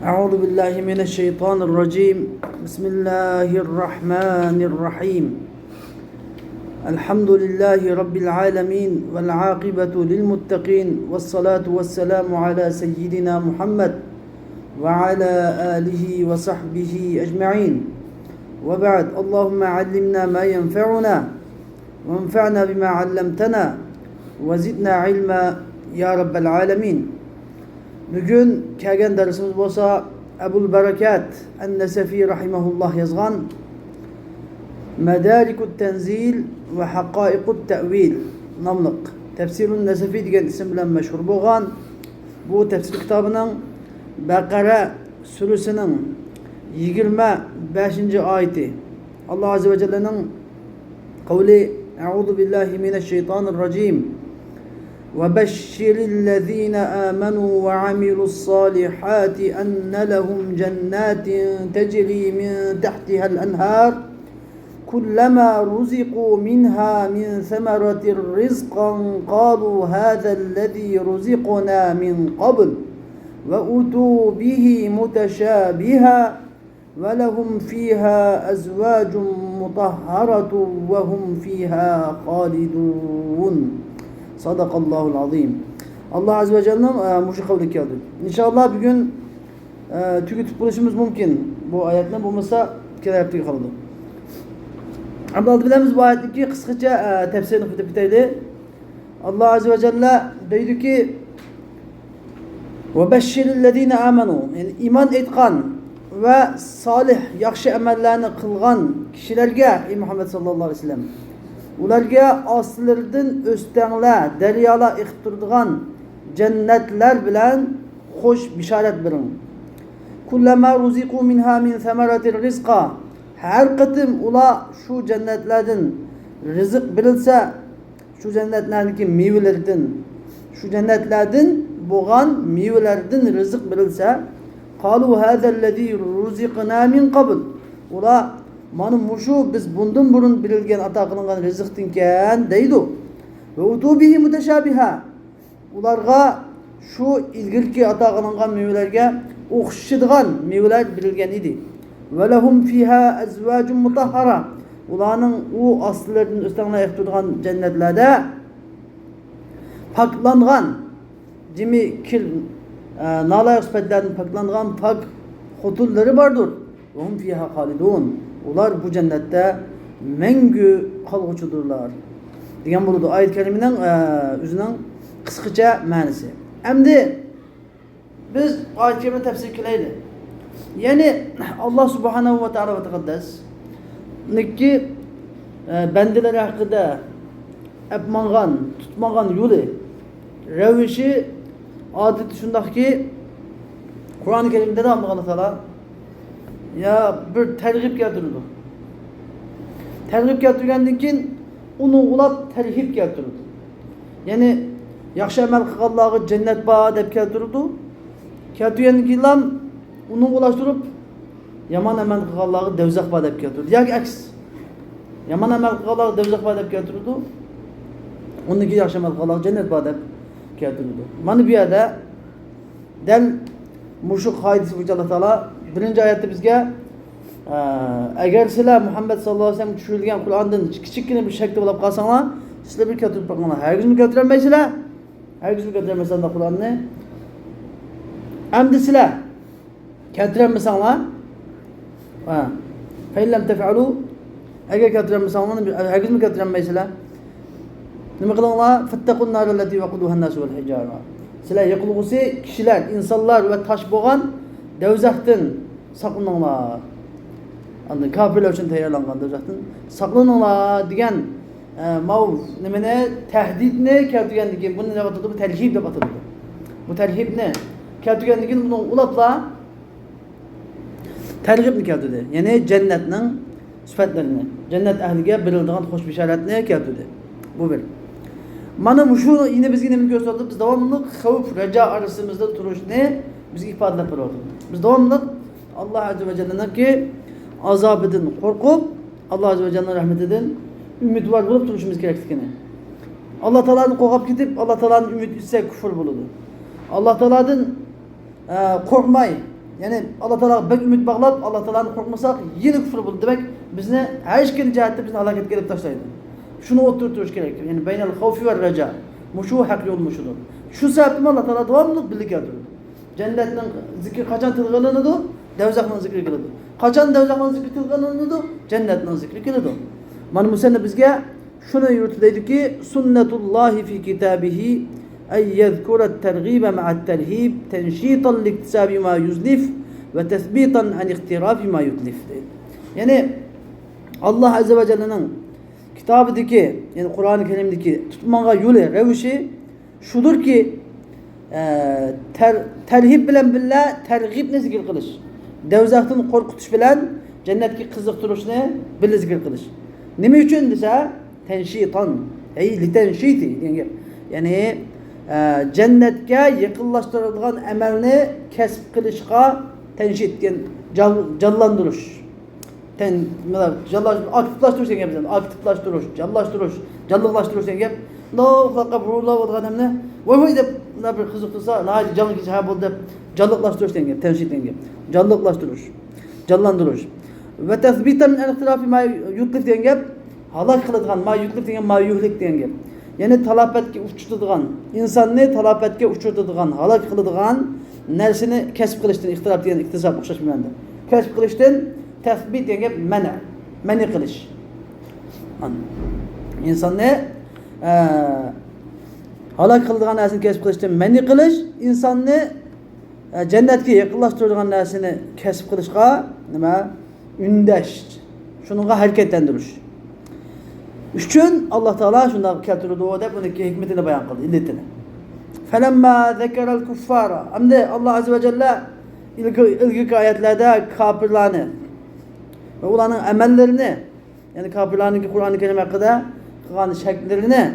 أعوذ بالله من الشيطان الرجيم بسم الله الرحمن الرحيم الحمد لله رب العالمين والعاقبة للمتقين والصلاة والسلام على سيدنا محمد وعلى آله وصحبه أجمعين وبعد اللهم علمنا ما ينفعنا وانفعنا بما علمتنا وزدنا علما يا رب العالمين. Bugün kelgen dersimiz bolsa Ebul Barakat En-Nesefi rahimahullah yazgan Medalikut Tenzil ve Haqqaiqut Te'vil namlıq Tefsirun Nesefi degan isim bilen meşhur bolgan bu tefsir kitabının Bakara surasının 25. ayeti Allah Azze ve Celle'nin kavli Euzu billahi mineşşeytanirracim وَبَشِّرِ الَّذ۪ينَ آمَنُوا وَعَمِلُوا الصَّالِحَاتِ أَنَّ لَهُمْ جَنَّاتٍ تَجْرِي مِنْ تَحْتِهَا الْأَنْهَارُ كُلَّمَا رُزِقُوا مِنْهَا مِنْ ثَمَرَةٍ رِزْقًا قَالُوا هَذَا الَّذ۪ي رُزِقْنَا مِنْ قَبْلُ وَأُتُوا بِهِ مُتَشَابِهًا وَلَهُمْ فِيهَا أَزْوَاجٌ مُطَهَّرَةٌ وَهُمْ فِيهَا خَالِدُونَ. Sadakallahul azim. Allah Azze ve Celle'nin muşu kavli geldi. İnşallah bugün tüketip buluşumuz mümkün. Bu ayetle bulmasa kere yaptığı kaldı. Ama bilemiz bu ayetteki kısaca tefsirini biteydi. Allah Azze ve Celle dedi ki وَبَشِّرِ الَّذ۪ينَ آمَنُوا yani iman etkan ve salih, yakşı emellerini kılgan kişilerge Muhammed sallallahu aleyhi ve sellem ularga ostlardan o'stanlar, daryolar iqib turadigan jannatlar bilan xush bishorat bering. Kullama ruziqu minha min thamaratir rizqa. Har qatim ular shu jannatlardan rizq berilsa, shu jannatlarniki mevalardan, shu jannatlardan bo'lgan mevalardan rizq berilsa, qalu hadallazi ruziqna min qabl. Ular mana mushu biz bundan burun berilgan ato qilingan rizqtinkan deydi. Ve utubihi mutashabiha. Ularga shu ilgirki ato qilingan mevalarga o'xshaydigan mevalar berilgan edi. Ve lahum fiha azwajun mutahhara. Ularning u asllaridan o'stanlar turgan jannatlarda paklangan jimi kil nalayiq sifatlardan paklangan pak xotinlari bordir. Ve hum fiha khalidun. Ular bu cennette mengü kalğuçudurlar. Degan bo'ladi oyat kalimaning o'zining qisqacha ma'nosi. Endi biz oyat kalimani tafsir qilaylik. Ya'ni Alloh subhanahu va taolo va taqaddas niki bandalar haqida apmangan, tutmagan yo'li, ravishi odati shundaqki Qur'oni Karimda Allah Taala ya bir tergib keltirdi. Tergib keltirgandan keyin uni ulab tergib keltirdi. Ya'ni yaxshi amal qilganlarga jannat bor deb keltirdi. Keltirgandan keyin ham uni ulashtirib yomon amal qilganlarga do'zax bor deb keltirdi. Yoki aks. Yomon amal qilganlarga do'zax bor deb keltirdi. Undan keyin yaxshi amal qilganlarga jannat bor deb keltirdi. Mana bu yerda dal mushu qoidasi bo'yicha Alloh taolo birinci ayette bizge eğer sizler Muhammed sallallahu aleyhi ve sellem düşürülgen Kur'an'dan küçükkine bir şekilde olup kalsanlar sizler bir götürüp bakmanlar. Herkes mi götüremeysiler? Herkes mi götüremeysiler da Kur'an'ı? Hem de sizler götüremeysenler فَاِلَّمْ تَفْعَلُوا eğer götüremeysenler herkes mi götüremeysiler? Ne kadar فَاتَّقُوا النَّارَ الَّتِي وَقُدُوهَا النَّاسُ وَالْحِجَارَةُ sizler yakılğısı kişiler, insanlar ve taş boğan devzaktan saklananlar. Anladın kafirler için tayarlangan devzaktan saklananlar diyen mav ne tehdit ne keltirgen diyen bunu ne batırdı bu terhib de batırdı. Bu terhib ne? Keltirgen diyen bunu ulapla terhib ne keltirdi? Yani cennetin sıfatlarını, cennet ehlige birildiğin hoş bişaretine keltirdi. Bu bir. Mana şu yine biz yine gösterdik biz devamlı havf reca arasımızda turuş ne? Biz ifade yapıyoruz. Biz devamlı Allah Azze ve Celle'nin ki azabından korkup Allah Azze ve Celle'nin rahmetinden ümit var bulup duruşumuz gerektiğini. Allah Teala'nın korkup gidip Allah Teala'nın ümit etse küfür buludu. Allah Teala'dan korkmay Yani Allah Teala bek ümit bağlap Allah Teala'nı korkmasak yine küfür buldu demek bizne her şey cihette bizne halaket gelip taşlaydı. Şunu oturtuş gerekir. Yani beynel havfi ve reca. Muşu hak yolmuşudur. Şu sebepten Allah Teala devamlı birlik ediyor. Cennetten zikir kaçan tılgınlığı devzakla zikir kılıdı. Kaçan devzakla zikir tılgınlığı cennetten zikir kılıdı. Man musenne bizge şunu yürütüldeydi ki sunnetullahi fi kitabihi ay yezkuret tergibe ma'at telhib tenşitan liktisabi ma yuzlif ve tethbitan an ihtirafi ma yutlif. Yani Allah Azze ve Celle'nin kitabıdaki yani Kur'an-ı Kerim'deki tutmağa yolu revişi şudur ki terhib bilen billah tergib ne zikir kılış. Devzaktan korkutuş bilen cennetki kızıktırışını bil zikir kılış. Nime için dese tenşitan li tenşiti yani cennetke yakınlaştırılgan emelini kesip kılışka tenşit yani canlandırış. Aktiflaştırış degen bizden. Aktiflaştırış, canlılaştırış degen. No kabrulla olgan emne. Ve dep bir kızıktırsa, hadi canlı geçe ha bol dep canlılaştırış degen, tenşit degen. Canlılaştırış, canlandırış. Ve tezbiten en ihtilafi ma yutlif degen. Halak kılıdgan ma yutlif degen ma yuhlik degen. Yani talapetke uçturduğun, insanı talapetke uçturduğun, halak kılıdgan nersini kesip kılıştın, ihtilaf degen iktisap okşaş bilende. Kesip kılıştın tethbit degen meni kılış. İnsan ne? Halak kıldığın nersini kesip kılıştın meni kılış. İnsan ne? Cennetke yakınlaştırdığın nersini kesip kılışka nima? Ündeş. Şununla hareketlendiriş. Üçün Allah Teala şunda keltirdi o da bunun hikmetini bayan kıldı, illetini. Felemma zekerel kuffara. Amde Allah Azze ve Celle ilgili ayetlerde kafirlerini ve onların emellerini yani kafirlerin Kur'an-ı Kerim hakkında kılan şekillerini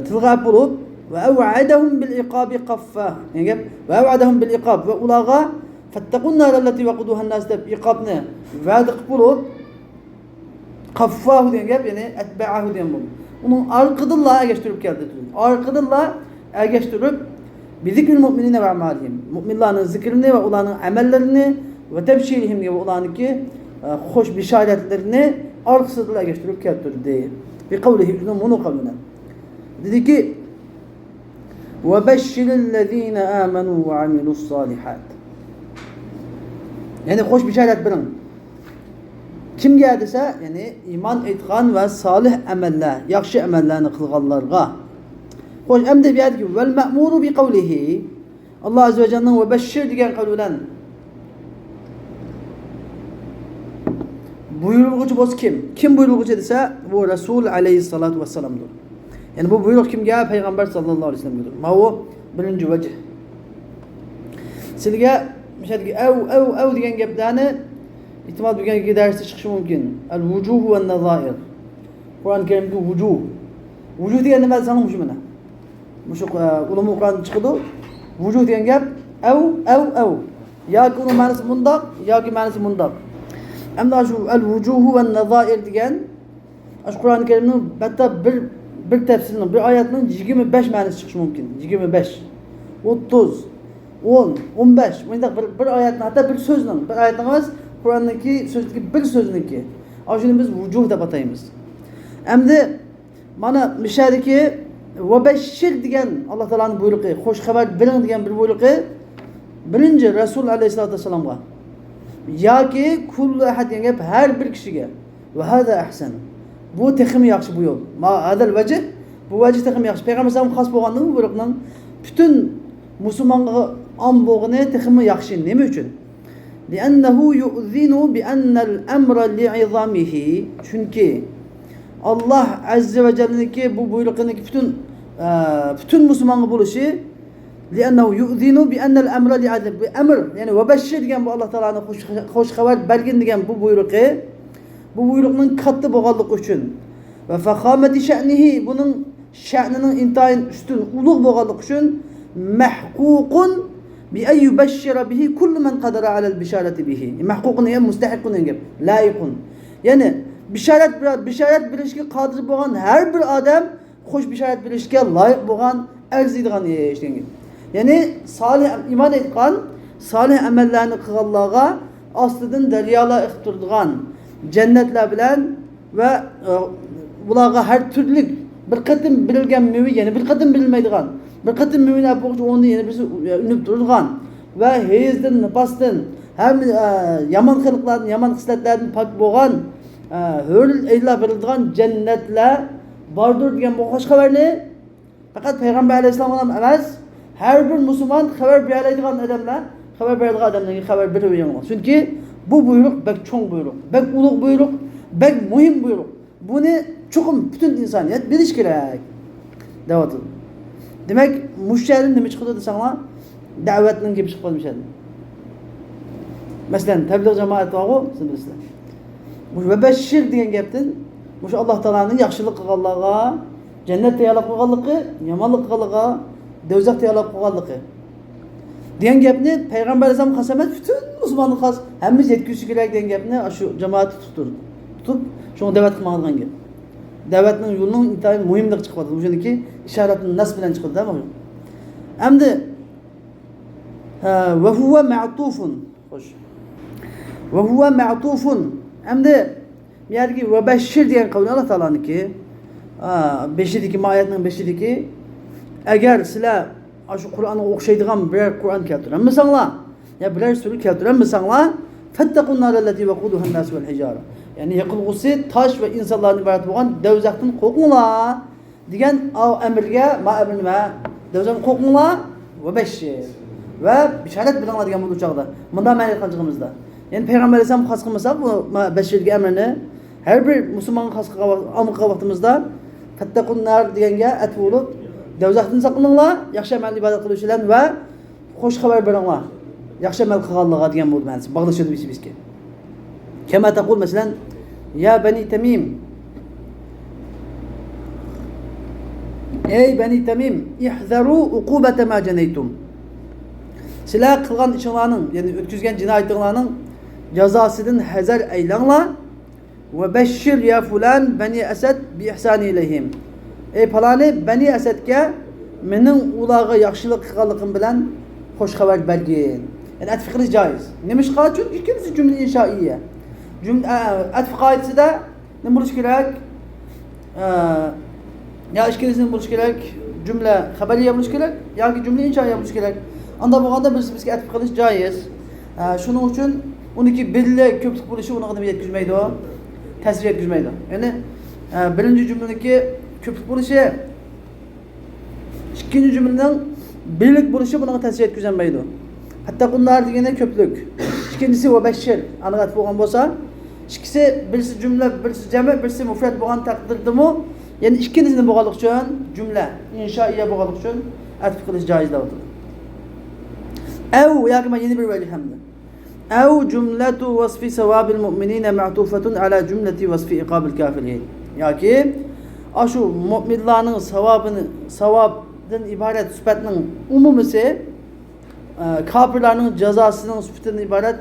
tilgap bulup ve ev'adehum bil iqabi kaffa yani ve ev'adehum bil iqab ve ulağa fettekun nârelleti vekuduhan nâs deb iqabni vadik bulup kaffahu diyen gap yani etba'ahu diyen bu. Onun arkadınla geçtirip geldi. Arkadınla geçtirip bizikril mu'minine ve amalihim. Müminlerin zikrini ve onların amellerini ve tebşirihim gibi olan ki hoş bişaretlerini arkasıyla geçtirip getirdi. Bir kavlihi bunu kavline. Dedi ki ve beşşirillezine amenu ve amilus salihat. Yani hoş bişaret verin. Kim geldiyse yani iman etgan ve salih emeller, yaxşı emellerini kılganlarga. Hoş emde bir ayet gibi vel me'muru bi kavlihi. Allah Azze ve Celle'nin ve beşşir diyen kavlulen buyurgucu boz kim? Kim buyurgucu ise bu Resul aleyhissalatu vesselam'dır. Yani bu buyruk kim geldi? Peygamber sallallahu aleyhi ve sellem'dir. Ma o birinci vecih. Sizge mesela ev diyen geplerini İhtimal bir gün derste çıkışı mümkün. El-vucuhu ve nazair. Kur'an-ı Kerim'de vucuh. Vucuh diyen ne ben sanılmış mı ne? Muşuk ulumu Kur'an çıkıdı. Vucuh diyen gep ev. Ya ki onun manası mundak, ya ki manası mundak. Hem de şu el-vucuhu ve nazair diyen Kur'an-ı Kerim'in hatta bir tefsirinin, bir ayetinin 25 manası çıkışı mümkün. 25, 30, 10, 15. Bir ayetin hatta bir sözün, bir ayetin var. Kur'an'daki sözdeki bir sözündeki. O şimdi biz vucuh da batayımız. Hem de bana müşahedeki ve beşşir diyen Allah Teala'nın buyruğu, hoş haber verin diyen bir buyruğu birinci Resul Aleyhisselatü Vesselam'a. Ya ki kullu ahad yani her bir kişiye ve hâzâ ahsen. Bu tekimi yakşı bu yol. Ma hadal vecih bu vecih tekimi yakşı. Peygamber sallallahu khas bolganlığın buyruğundan bütün Müslümanlığı an bolğunu tekimi yakşı. Neme üçün? لأنه يؤذن بأن الأمر لعظامه. Çünkü Allah Azze ve Celle'nin bu buyruğundaki bütün Müslümanlığı buluşu لأنه يؤذن بأن الأمر لعظامه. Emir yani ve beşşir diyen bu Allah Teala'nın hoş haber belgin diyen bu buyruğunun katlı boğallık için ve fekhameti şe'nihi bunun şe'ninin intayın üstün uluğ boğallık için mehkukun bi en yubeşşira bihi kullu men kadara alel bişareti bihi. Mahkukun yani mustahikun yani layıkun. Yani bişaret bilişki kadir boğan her bir adam hoş bişaret bilişkiye layık boğan erzidgan işte. Yani salih iman etkan salih amellerini kılganlarga aslından deryalar ıhtırdıgan cennetler bilen ve bularga her türlü bir katım birilgen müvi yani bir katım birilmeydigan bir katım müvi yapıcı onu yeni birisi ünüp durgan ve heyizden nifasdan hem yaman kılıklardan yaman hisletlerden pak boğan hörül eyla birildigan cennetler bardır diyen bu hoş haberli fakat Peygamber Aleyhisselam emas her bir Müslüman haber beradigan adamlar haber beradigan adamlarga haber beriyor. Çünkü bu buyruk bek çoğun buyruk, bek ulug buyruk, bek muhim buyruk. Bunu çoğun bütün insaniyet biliş gerek. Devat. Demek müşterinin nima chiqdi desanglar, da'vatning gibi chiqib qolmishadi. Masalan, tabliğ cemaati var, siz bilasizlar. Mush ve beşir degan gapdan, mush Alloh taolaning yaxshilik qilganlarga, cennet tayyorlab qo'yganligi, yomonlik qilganlarga do'zax tayyorlab qo'yganligi. Degan gapni Payg'ambar alayhisalom qasamat bütün musulmonlar qas, hammamiz yetkazishimiz kerak degan gapni shu jamoat tutib, shuni da'vat qilmagan gap. Da'vatning yo'lining intayin muhimligi chiqib qoldi. O'shaniki ishoratning nas bilan chiqdi-da. Endi ve huve ma'tufun. Xo'sh. Ve huve ma'tufun. Endi bu yergi ve beşir degan qavli Alloh taolaniki, 5-dagi oyatning 5-dagi agar sizlar shu Qur'onni o'xshaydigan bir Qur'on keltiramsanglar, ya biror sura keltiramsanglar, fattaqun narallati waquduha an-nas wal hijara. Yani yaqilg'usi tosh va insonlarning iborat bo'lgan do'zaxdan qo'rqinglar degan amirga ma'amilma do'zaxdan qo'rqinglar va bashir va bishorat bilinglar degan bu chog'da. Bunda ma'ni qilganligimizda. Yani Peygamber Aleyhisselam xos qilmasak bu bashirga amrini her bir musulmon xos qilgan vaqtimizda fattaqun nar deganga at bo'lib do'zaxdan saqlaninglar, yaxshi amal ibodat qiluvchilar va xush xabar beringlar. Yaxshi amal qilganlarga degan bo'ldi ma'nosi. Bag'lashadi bizga. كما تقول مثلا يا بني تميم ey beni Temim ihzaru uqubata ma janaytum. Sizlar qilgan ishinglarning, ya'ni o'tkazgan jinoyatinglarning jazosidan hazar aylanglar va bashir ya fulan bani Asad bi ihsani ilayhim. Ey falani bani Asadga mening ularga yaxshilik qilganligim bilan xush xabar bergin. Yani atf qilish joiz. Nima ishqa? Chunki ikkinchisi jumla inshoiya. Atf qoidasida nima bo'lish kerak? Ya ikkinchisini bo'lish kerak, jumla xabariya bo'lish kerak yoki jumla inshoiya bo'lish kerak. Unda bo'lganda bizga atf qilish joiz. Shuning uchun uniki belli ko'plik bo'lishi uni nima yetkazmaydi, ta'sir yetkazmaydi. Ya'ni birinchi jumlaniki ko'plik bo'lishi, ikkinchi jumlaning bellik bo'lishi buni ta'sir yetkazmaydi. Hatta bunlar degani ko'plik. İkincisi va bashir aniq bo'lgan bo'lsa, ikkisi birisi jumla, birisi jami, birisi mufrad bo'lgan taqdirdami, ya'ni ikkinchisini bo'lganlik uchun jumla inshoiya bo'lganlik uchun atf qilish joiz bo'ladi. Aw yoki yeni bir vajh hamda. Aw jumlatu wasfi sawabil mu'minina ma'tufatun ala jumlati wasfi iqabil kafirin. Yoki shu mu'minlarning savobdan iborat sifatning umumisi kafirlerin cezasının sübütünden ibaret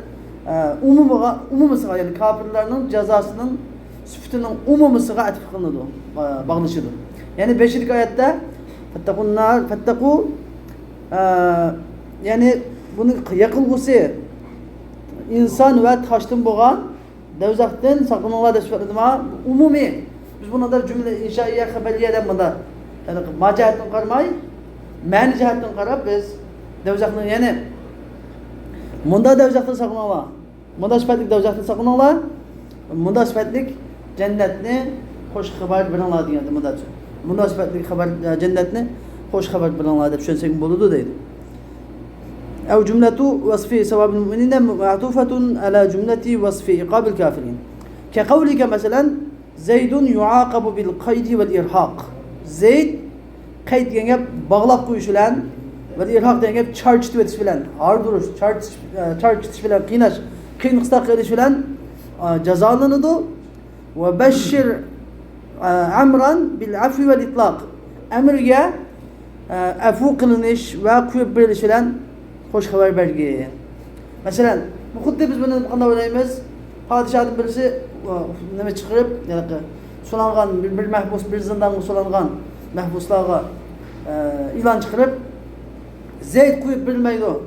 umumisiga, yani kafirlerin cezasının sübütünün umumisiga atf qilindi, bağlışıdır. Yani 5-deki ayette fattaku yani bunu yakılgısı insan ve taştın boğan do'zaxdan saqlaninglar deb sifatladimi? Umumi. Biz buna da cümle inşaiye xabariye deb bunda yani macahatdan qaramay, ma'ni jihatdan qarab biz do'zaxni yani munda do'zaxdan saqlaninglar. Munda sifatlik do'zaxdan saqlaninglar. Munda sifatlik jannatni xush xabar beringlar deganda munda. Munda sifatlik xabar jannatni xush xabar beringlar deb tushunsak bo'ladi deydi. أو جملة وصف ثواب المؤمنين معطوفة على جملة وصف عقاب الكافرين كقولك مثلا زيد يعاقب بالقيد والإرهاق. زيد قيد يعني bağlap koyuşulan ve irhaq yani charge etmiş filan, ağır duruş, charge etmiş filan, kıyınlıkta kıyılış filan cezalanıdı. Ve beşir amran bil afwi vel itlaq. Emirge afu kılınış ve kuyup biriliş filan hoş haber bergin. Mesela bu kudde biz bunu anlayabiliriz. Padişahın birisi neme çıkarıp yani solangan bir mahpus bir zindan solangan mahpuslarga ilan çıkarıp Zeyd kuyup bilmeydi o.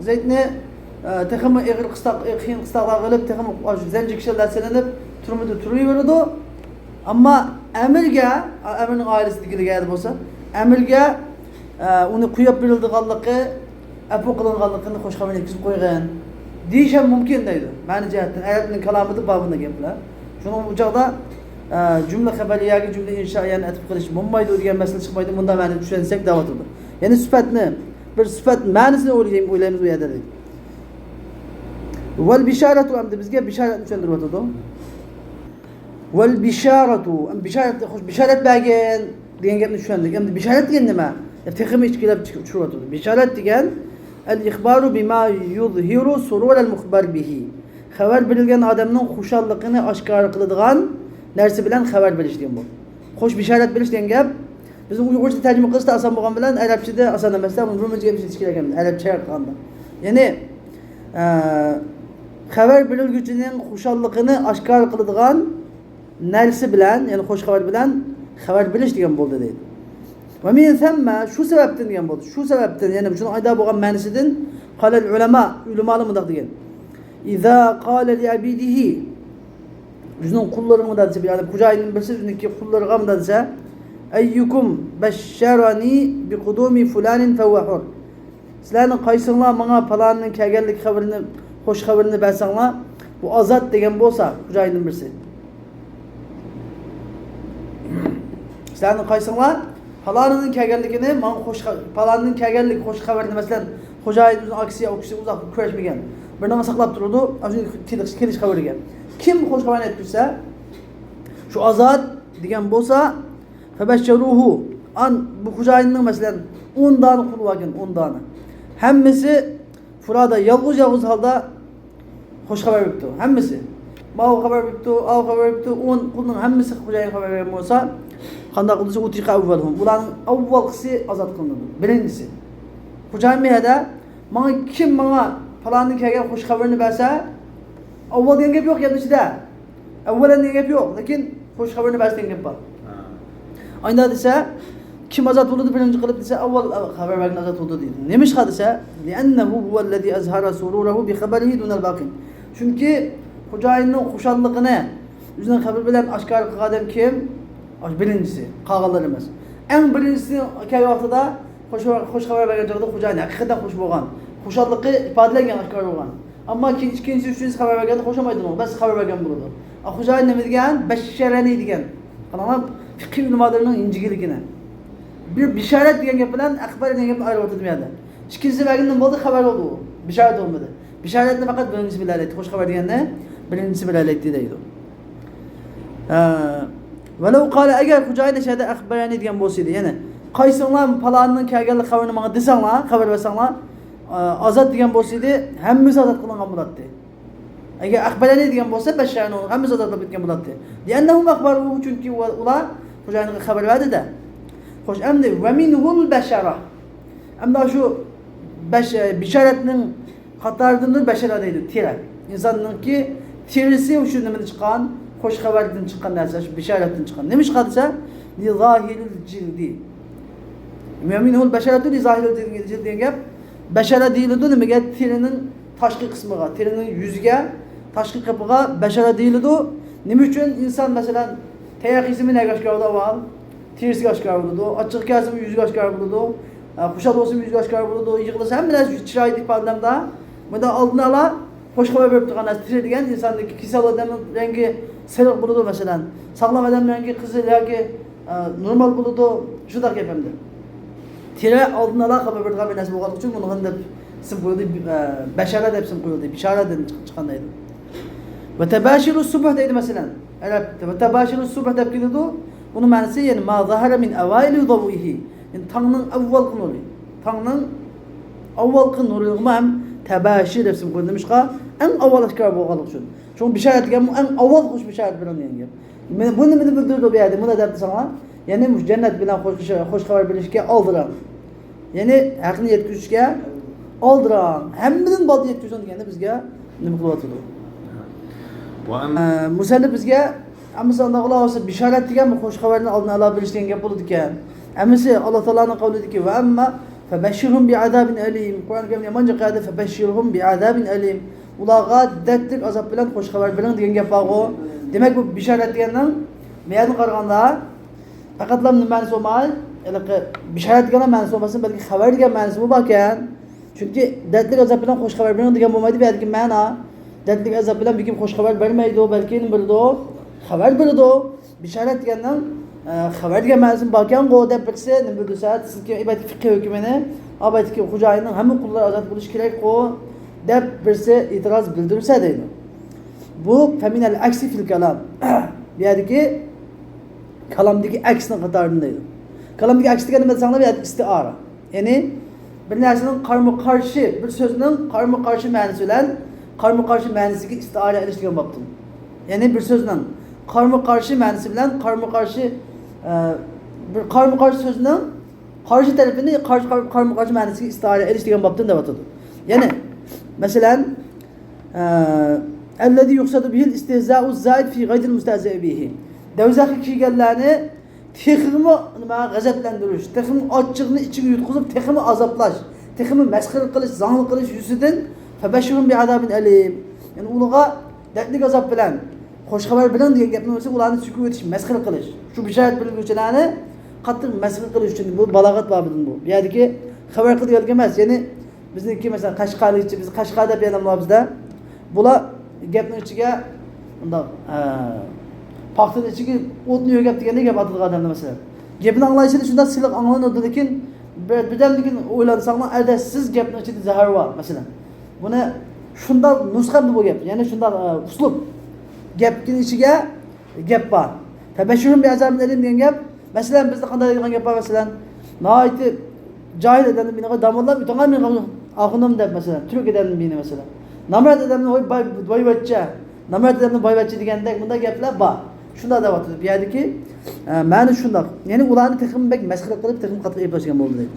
Zeytni texmi egil qiyin qistaqlar qilib, texmi zanji kishilar selinib, turmudi turaveradi. Ammo amirga, amirning oilasidagilarga edi bo'lsa, amirga uni quyib berildiganligi, apu qilinganligini xo'sh xabar yetkazib qo'ygan. Deyishim mumkin deydi. Ma'ni jihatdan ayatning kalomida babında gaplar. Shuning uchog'da jumla xabariyaga jumla inshoiyani atib qilish bo'lmaydi degan masala chiqmaydi. Bunda ma'ni tushunsak da'vatdir. Ya'ni sifatni, bir sifat ma'nisini o'ylaymiz bu yerda deydi. Val bisharatu amdi bizga bisharat tushuntirib o'tadi. Val bisharatu, bisharat bergan degan gapni tushundik. Endi bisharat degan nima? Texmi ichkilab chiqib o'tadi. Bisharat degan al-ikhbaru bima yuzhiru surur al-mukhbar bihi. Xabar berilgan odamning xushalligini oshkor qiladigan narsa bilan xabar berish degan bu. Xo'sh bisharat berish degan gap bizning Uyg'urcha tarjima qilishda oson bo'lgan bilan arabchada oson emasda, buni rumizga berish kerak ekan. Arabcha qilganda. Ya'ni xabar berilguchining xushalligini oshkor qiladigan narsa bilan, ya'ni xo'sh xabar bilan xabar berish degan bo'ldi deydi. Va men samma shu sababdan degan bo'ldi. Shu sababdan, ya'ni shuni ayda bo'lgan ma'nisidan qalal ulamolar bunday degan. İza qala li abidihi bizning qullarimga desa, ya'ni xo'jayinning birisi bizniki qullariga desa, ayyukum basharani bi qudumi fulanin fawahur. Sizlarning qaysinglar menga falonning kelganlik xabarini, xo'sh xabarini bersanglar, bu azat degan bo'lsa, xo'jayinning birisi. Sizlarning qaysinglar falonning kelganligini, men falonning kelganlik xo'sh xabarini masalan xo'jayinning aksiya o'qishga uzoq ko'rishmagan. Bir nama saqlab turadi, kelish xabariga. Kim xo'sh xabarni aytsa, shu azat degan bo'lsa, fabashsharuhu an bu xo'jayinning masalan 10 dona qul bo'lgan, 10 dona. Hammasi furada yolg'iz holda xo'sh xabar beribdi. Hammasi. Ma'u xabar beribdi, av xabar beribdi, 10 qulning hammasi xo'jayin xabar bergan bo'lsa, qanday qilsa utiqa avvalhum. Ularning avvalgisi azat qilinadi. Birinchisi. Xo'jayin mehada kim menga falanın kelgan xo'sh xabarini bersa, avval degan gap yo'q gapning ichida. Avvalan degan gap yo'q, lekin xo'sh xabarini bersa degan gap bor. Ayda desa, kim azat bo'ldi birinchi qilib desa, avval xabar bergan azat bo'ldi deydi. Nemish desa, li'annahu huvallazi azhara sururahu bi khabarihi dunal baqin. Chunki xo'jayinning xushalligini o'zining xabar bilan oshkor qilgan odam kim? Birinchisi, qolganlar emas. Eng birinchisi kelgan vaqtida xo'sh xabar bergan joyda xo'jayin haqiqatan xush bo'lgan. Xushallikni ifodalangan oshkor bo'lgan. Ammo ikkinchi, uchinchi xabar berganda xo'shamaydi u, bas xabar bergan bo'ladi. Xo'jayin nima degan? Basharani degan. Qanaqa fiqh ulamolarining injigiligini. Bir bisharat degan gap bilan axbar degan gapni ayirib o'tdim yerda. Ikkinchisi bergan bo'ldi, xabar bo'ldi u. Bisharat bo'lmadi. Bisharatni faqat birinchisi bilan aytdi. Xo'sh xabar deganni birinchisi bilan aytdi deydi. Walau qala agar xo'jayin shada axbarani degan bo'lsa edi, ya'ni qaysinglar falonning kelganlik xabarini menga desanglar, xabar bersanglar, azat degan bo'lsa edi, hammasi azat qilingan bo'ladi. Agar axbarani degan bo'lsa, basharani hammasi azat qilib ketgan bo'ladi. Li'annahum akhbaru chunki ular xo'jayinga xabar berdi-da. Xo'sh, endi va minhul bashara. Endi shu bisharatning qatoridandir bashara deydi, teri. İnsonningki terisi shu nimadan chiqqan, xo'sh xabardan chiqqan narsa, shu bisharatdan chiqqan. Nima chiqadi desa, li zahiril jildi. Va minhul basharatu li zahiril jildi degan gap bashara deyiladi nimaga? Terining tashqi qismiga, terining yuziga, tashqi qismiga bashara deyiladi. Nima uchun inson masalan tayoq ismi nega oshkor bo'ladi? Terisiga oshkor bo'ladi, ochiq kasimi yuziga oshkor bo'ladi, xushal bo'lsa yuziga oshkor bo'ladi, yig'lasa ham bilan chiroyli ifodamda bunda oldin ola xo'sh xabar berib turgan narsa teri degan insondagi kasal odamning rangi sariq bo'ladi masalan, sog'lom odamning rangi qizil yoki normal bo'ladi, shunday gap hamda. Teri oldin ola xabar bergan narsa bo'lganligi uchun buni deb isim qo'yildi, bashara deb isim qo'yildi, bishara deb chiqqan deydi. Va tabashiru subh deydi masalan. Arabda va tabashiru subh deb keladi. Bunun ma'nosi ya'ni ma zahara min awaili dawihi. Yani tangning avvalgi nuri. Tangning avvalgi nuri ham tabashir deb isim qo'yilmişqa, eng avval oshkor bo'lganligi uchun. Chunki bisharat degan eng avval xush bisharat bilan yangi. Men buni bildirdi bu yerda, buni deb desanglar, ya'ni jannat bilan xo'sh xabar berishga oldiram. Ya'ni haqni yetkazishga oldiram. Hammadan boldi yetkazgan deganda bizga nima qilyapti? Musallib bizga amazonda Alloh bisharat degan xo'sh xabarni oldin ola bilish degan gap bo'ladi ekan. Amisi Alloh taolaning qavlidiki va amma Febeşşirhum bi'azabin elim. Kur'an-ı Kerim yamanca kaydı febeşşirhum bi'azabin elim. Ulağa dertlik azap bilen hoş haber bilen diyen gap var o. Demek bu bişaret diyenden meyanı qaraganda faqatlam nimani so'mal, bişaret degan ma'nosi olmasin, balki xabar degan ma'nosi bu ekan. Chunki dertlik azap bilen hoş haber bilen degan bo'lmaydi, balki ma'no dertlik azap bilen bir kim hoş haber bermaydi, balki nima biladi, xabar biladi. Bişaret degandan xabar degan ma'nosi bor ekan, go deb bilsa, nima bilsa, sizga ibodat fiqh hukmini, abaytki xo'jayinning hamma qullari ozod bo'lishi kerak, go deb birisi e'tiroz bildirsa deydi. Bu feminal aksi fil kalam. Bu yerdagi kalamdagi aksning qatorida deydi. Kalamdagi aks degan nima desanglar, bu yerda istiara. Ya'ni bir narsaning qarama-qarshi, bir so'zning qarama-qarshi ma'nosi bilan qarama-qarshi ma'nosiga istiara ilish degan bo'pti. Ya'ni bir so'zning qarama-qarshi ma'nosi bilan qarama-qarshi bir qarama-qarshi so'zning qarshi tarafini qarama-qarshi ma'nosiga istiara ilish degan bo'pti deb atadi. Ya'ni masalan الذي يقصد به الاستهزاء الزائد في غير المستهزئ به. Devzaki kiyganlarni texmi nima g'azablantirish, texmi ochiqni ichiga yutqizib, texmi azoplash, texmi masxir qilish, zangli qilish yuzidan fabashirun bi'adabin alim. Ya'ni ularga dardli azob bilan, xo'sh xabar bilan degan gapni bo'lsa, ularni sukut etish, masxir qilish. Shu bisharat biluvchilarni qattiq masxir qilish uchun bu balog'at babidan bu. Bu yerdagi xabar qilgan emas. Ya'ni bizniki masalan Qashqarlikchi, biz Qashqarda bilamlar bizda. Bular gapning ichiga unda paxtaning ichiga o'tni yo'gab deganda gap atadi odamlar masalan. Gapni anglayishida shunda siliq anglanadi, lekin birdamligin o'ylansanglar, adasiz gapning ichida zahar bor masalan. Buni shunda nusxamda bu gap, ya'ni shunda uslub gapning ichiga gap bor. Tabashshurun bi'azabin alim degan gap, masalan bizda qanday degan gap bor masalan, noiti johil odamni meni damollab, "Utonga men oxunim" deb masalan, turk odamni meni masalan. Namrat adamni boyvachcha, namrat adamni boyvachcha degandek bunday gaplar bor. Shunda deb atadi. Bu yerdagi ma'no shunda. Ya'ni ularni texim bek masxara qilib, texim qattiq eplashgan bo'ldi deydi.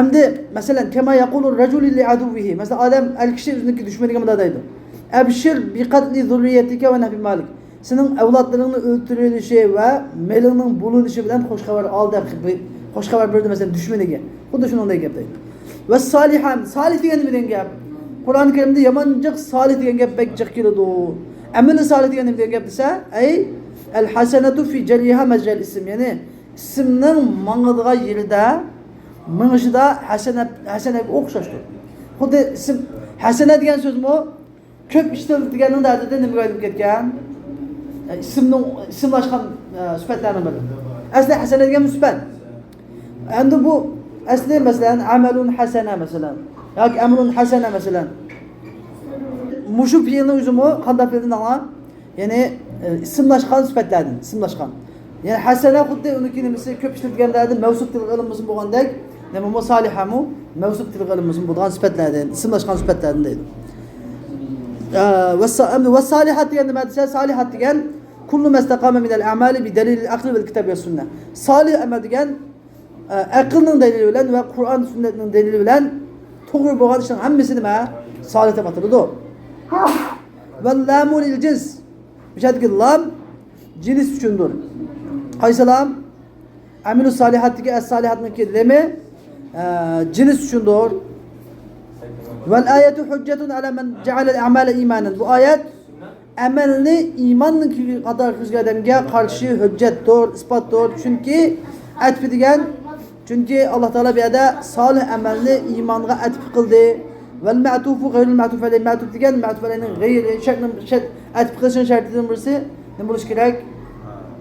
Endi masalan kema yaqulu rajul li aduvihi. Masalan odam al-kishi o'ziniki dushmaniga bunday deydi. Abshir bi qatli zurriyatika va nahbi malik. Sening avlodlaringni o'ldirilishi va melingning bo'linishi bilan xush xabar ol deb xo'sh xabar berdi masalan dushmaniga. Xuddi shunday gap deydi. Va solihan, solih degan nima degan gap? Qur'on-i Karimda yomonjiq solih degan gap bekjiq keladi. Amali solih degan nima degan gap desa, ay al-hasanatu fi jariha majal ism. Ya'ni ismning mang'idigan yerida, ming'ishida hasanaga o'xshashdir. Xuddi ism hasana degan so'zmi ko'p ishlatilganning dardida nimaga olib ketgan? Ismning ismlashgan sifatlarni biri. Asli hasana degan sifat. Endi bu asli masalan amalun hasana masalan yoki amrun hasana masalan. Mushu fe'lni o'zimi qanday fe'ldan ola? Ya'ni ismlashgan sifatlardan, ismlashgan. Ya'ni hasana xuddi uniki nimasi ko'p ishlatilganlarda mavsuf til ilmimiz bo'lgandek, nima bu solihamu mavsuf til ilmimiz bo'lgan sifatlardan, ismlashgan sifatlardan deydi. Va solihat degan nima desa, solihat degan kullu mastaqama min al-a'mali bi dalil al-aql wal kitab va sunnah. Solih amal degan aqlning dalili bilan va Qur'on sunnatning dalili bilan to'g'ri bo'lgan ishning hammasi nima? Solih deb ataladi. Va lamu lil jins. Bishadagi lam jins uchundir. Qaysi lam? Amilu solihatdagi as-solihatniki lami jins uchundir. Val ayatu hujjatun ala man ja'ala al-a'mala imanan. Bu oyat amalni iymonning qator qilgan odamga qarshi hujjatdir, isbotdir. Chunki atf degan, chunki Alloh taolo bu yerda solih amalni iymonga atf qildi. Val ma'tufu g'ayrul ma'tuf alayhi. Ma'tuf degan ma'tuf alayning g'ayri shart atf qilishning shartidan birisi nima bo'lish kerak?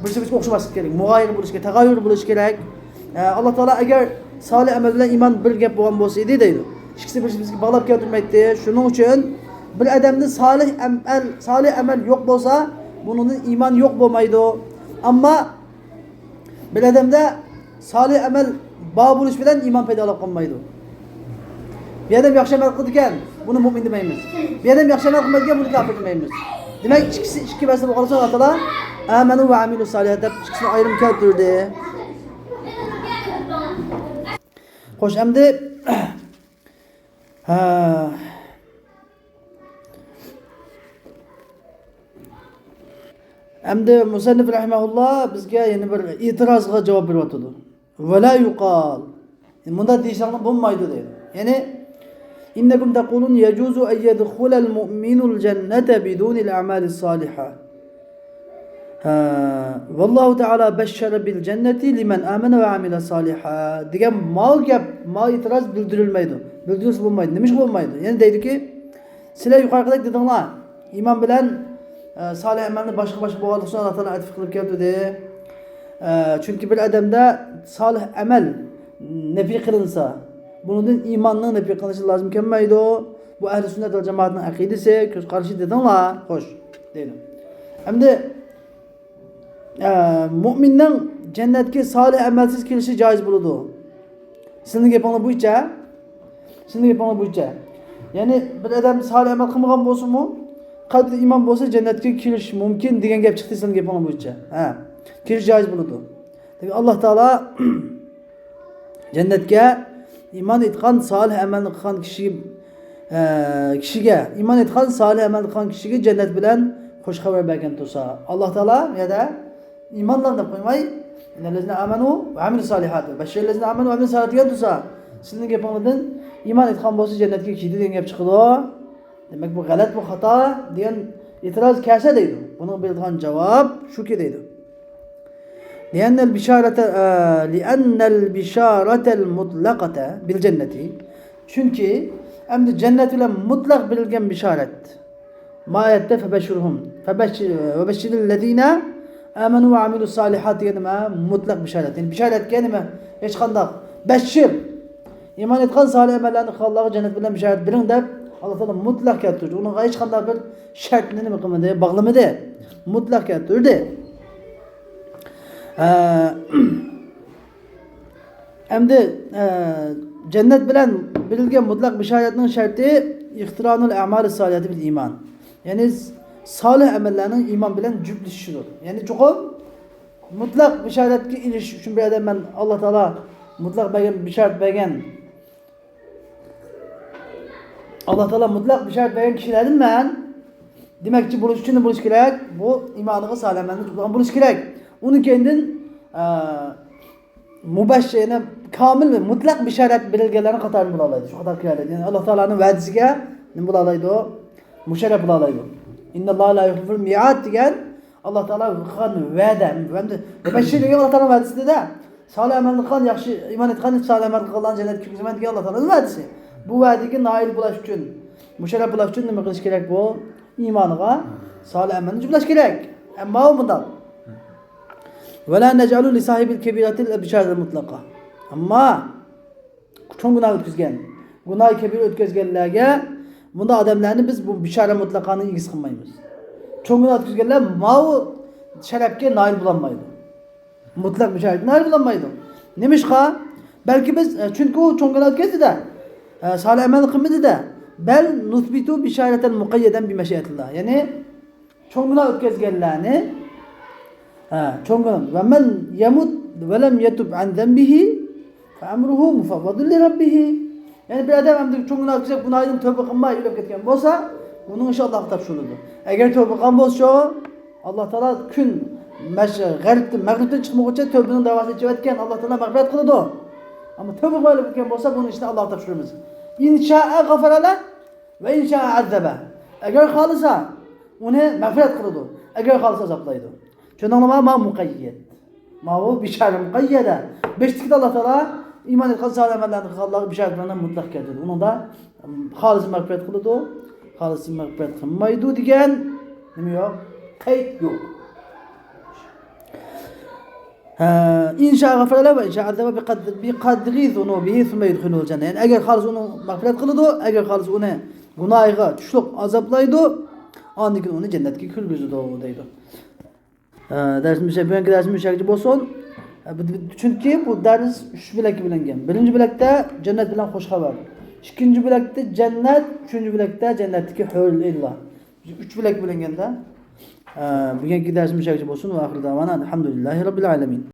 Birisi o'xshamaslik kerak, mug'ayir bo'lish kerak, tag'ayyur bo'lish kerak. Alloh taolo agar solih amal bilan iymon bir gap bo'lgan bo'lsa edi deydi. Ikkisi bir-biriga bog'lab keltirmaydi. Shuning uchun bir odamda solih amal yo'q bo'lsa, buning iymon yo'q bo'lmaydi. Ammo bir odamda solih amal bor bo'lish bilan iymon paydo qolmaydi. Bir odam yaxshi amal qildi ekan, buni mu'min demaymiz. Bir odam yaxshi amal qilmagan, buni kofir demaymiz. Demak, ikki narsa bo'lsa Alloh taolo amanu va amilu solihat deb ikkisini ayrim keltirdi. Xo'sh, endi Endi musannif rahimahulloh bizga yana bir e'tirozga javob beryapti. Va la yuqal. Bunda deyishinglar bo'lmaydi deydi. Ya'ni innakum taqulun yajuzu an yadkhulal mu'minul jannata bidunil a'malis solihah. Vallahu Teala beşşere bil cenneti limen amene ve amile saliha degan mal gap, mal itiroz bildirilmaydi. Bildirilsa bo'lmaydi. Nima ish bo'lmaydi? Yani deydiki, sizlar yuqoridagi dedinglar, iymon bilan salih amalni boshqa bo'lgan uchun Alloh taolo aytib qilib keldi de. Chunki bir odamda salih amal nafiy qilinsa, bundan iymonning nafiy qilinishi lozim kelmaydi. Bu ahli sunnat va jamoatning aqidasi, ko'z qarashi dedinglar. Xo'sh, deydi. Endi mu'minning jannatga solih amalsiz kelishi joiz bo'ladi. Sizning gapingiz bo'yicha, ya'ni bir odam solih amal qilmagan bo'lsa-mu, qalbida iymon bo'lsa jannatga kirish mumkin degan gap chiqdi sizning gapingiz bo'yicha. Kirish joiz bo'ladi. Demak Alloh taolo jannatga iymon etgan, solih amalni qilgan kishiga iymon etgan, solih amalni qilgan kishiga jannat bilan xush xabar bergan tursa, Alloh taolo yana imanlarını koymay, innellezine amenu ve amil salihati. Beşşerlezine amenu ve amil salihati diyen tursa, sizin yapımından iman etkan bolsa cennetke kişiydi diyen gap çıkıdı. Demek bu galat, bu hata diyen itiraz kâse deydi. Bunun bildiğin cevap şu ki deydi. Li'ennel bişaretel mutlakate bil cenneti. Çünkü hem de cennet ile mutlak bilgen bişaret. Ma ayette febeşşirhum. Febeşşirillezine amenu ve amilu salihat diyenime mutlak bişaret. Yani bişaret kendime hiç kandak. Beşşir. İman etkan salih emellerini Allah'a cennet bilen bişaret bilin de Allah Teala mutlak yaptırdı. Onun hiç kandak bir şartını mı kılmadı, bağlamadı. Mutlak yaptırdı. Hem de cennet bilen bilgen mutlak bişaretinin şartı ihtiranul a'mal-i salihati bil iman. Yani salih amellerinin iman bilen cübleşiyor. Yani çok mutlak bişaretki iliş için bir adam ben Allah Teala mutlak bişaret bergen Allah Teala mutlak bişaret bergen kişilerin ben demek ki buluş için buluş gerek. Bu imanı salih amelini buluş gerek. Onu kendin mübeşşerine kamil ve mutlak bişaret belirgelerini katarını bulalaydı. Şu kadar kıyarlaydı. Yani Allah Teala'nın verdisiga ne bulalaydı o? Müşerref bulalaydı. İnna Allah la yuhliful mi'at diyen Allah Teala kan va'da. Beşşirlik Allah Teala va'disi de. Salih amelni qilgan, yaxshi iymon etgan, salih amal qilgan jannatga kirgizman degan Allah Teala'nın va'disi. Bu va'daga nail bo'lish uchun, musharraf bo'lish uchun nima qilish kerak bu? İymoniga salih amalni jumlash kerak. Ammo bundan ve la nec'alu li sahibil kebiratil bişaretil mutlaka. Amma cho'ng gunoh o'tkazgan, gunoh kebir o'tkazganlarga bunda odamlarni biz bu bishara mutlaqani egiz qilmaymiz. Cho'ng gunoh o'tkazganlar mau sharafga nail bo'lolmaydi. Mutlaq bishara nail bo'lolmaydi. Nimishqa? Balki biz chunki u cho'ng gunoh o'tkazdi-da, salih amal qilmadi-da, bal nusbitu bisharatal muqayyadan bi mashiatillah. Ya'ni cho'ng gunoh o'tkazganlarni cho'ng gunoh va man yamut va lam yatub an zambihi fa amruhu mufawwadun li rabbih. Yani bir adam hem de çoğun arkadaşlar günahdan tövbe kılmaya yürüp ketken olsa bunun iş Allah'a tapşırıldı. Eğer tövbe kılmaz olsa Allah Teala gün mağribten çıkmak için tövbenin davası içivetken Allah Teala mağfiret kıldı. Ama tövbe kılmaya ketken olsa bunun işte Allah'a tapşırılmaz. İnşa'a gafara ve inşa'a azzebe. Eğer kalırsa onu mağfiret kıldı. Eğer kalırsa azaplaydı. Çünkü ma mukayyed. Ma o bişare mukayyede. Beştikte Allah Teala İman etkan salih amellerini Allah'a bişaretlerinden mutlak geldi. Onun da halis mağfiret kıldı. Halis mağfiret kılmaydı diyen ne yok? Kayıt yok. İnşa gafara ve inşa azaba bi kadri zunubihi thumme yedkhulul cennet. Yani eğer halis onu mağfiret kıldı, eğer halis onu günahıga tushliq azaplaydı, ondan onu cennetga kirgizdi deydi. Dersimiz bugünkü dersimiz şekilde bo'lsin. Çünkü bu ders 3 bilek bilingan. Birinci bilekte cennet bilen hoş haber. İkinci bilekte cennet, üçüncü bilekte cennetteki hurul illa. 3 bilek bilinganda bugünkü dersimiz şekilde bo'lsin. Ve ahir davana elhamdülillahi rabbil alamin.